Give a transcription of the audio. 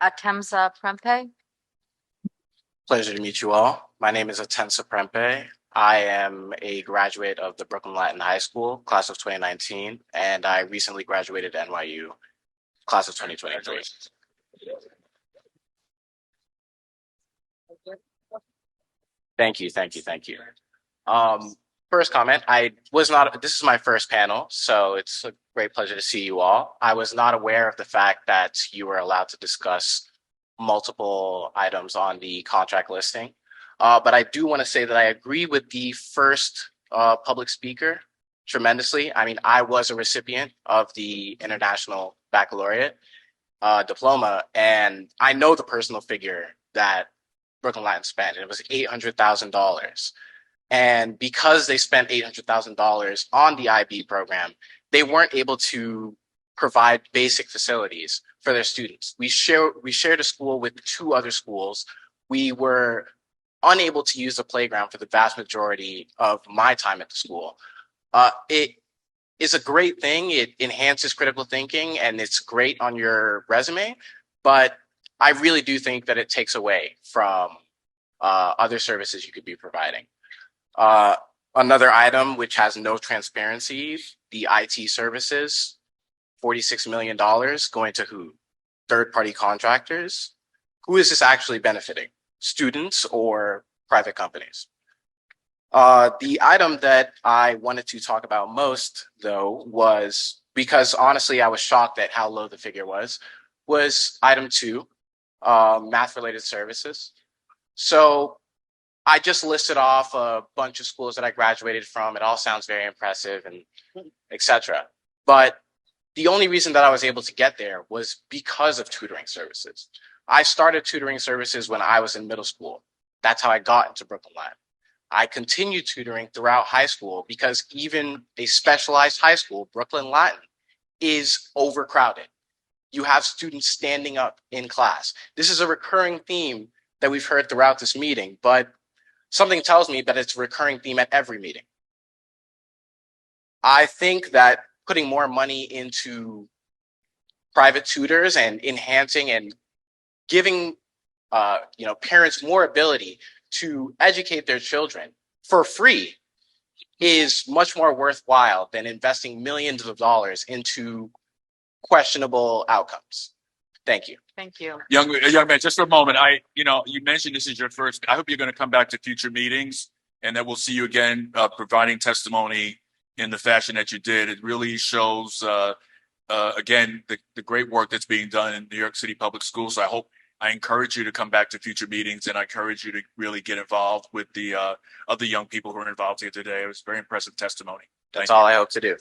Atensa Prempe. Pleasure to meet you all. My name is Atensa Prempe. I am a graduate of the Brooklyn Latin High School, class of 2019, and I recently graduated NYU, class of 2023. Thank you, thank you, thank you. First comment, this is my first panel, so it's a great pleasure to see you all. I was not aware of the fact that you were allowed to discuss multiple items on the contract listing. But I do want to say that I agree with the first public speaker tremendously. I mean, I was a recipient of the International Baccalaureate diploma, and I know the personal figure that Brooklyn Latin spent. It was $800,000. And because they spent $800,000 on the IB program, they weren't able to provide basic facilities for their students. We shared a school with two other schools. We were unable to use the playground for the vast majority of my time at the school. It is a great thing. It enhances critical thinking and it's great on your resume, but I really do think that it takes away from other services you could be providing. Another item which has no transparency, the IT services, $46 million going to who? Third-party contractors? Who is this actually benefiting? Students or private companies? The item that I wanted to talk about most, though, was because honestly, I was shocked at how low the figure was item 2, math-related services. So I just listed off a bunch of schools that I graduated from. It all sounds very impressive and etc. But the only reason that I was able to get there was because of tutoring services. I started tutoring services when I was in middle school. That's how I got into Brooklyn Latin. I continued tutoring throughout high school because even a specialized high school, Brooklyn Latin, is overcrowded. You have students standing up in class. This is a recurring theme that we've heard throughout this meeting, but something tells me that it's a recurring theme at every meeting. I think that putting more money into private tutors and enhancing and giving parents more ability to educate their children for free is much more worthwhile than investing millions of dollars into questionable outcomes. Thank you. Thank you. Young man, just for a moment. You mentioned this is your first. I hope you're going to come back to future meetings and that we'll see you again providing testimony in the fashion that you did. It really shows, again, the great work that's being done in New York City Public Schools. So I encourage you to come back to future meetings, and I encourage you to really get involved with the other young people who are involved here today. It was very impressive testimony. That's all I hope to do.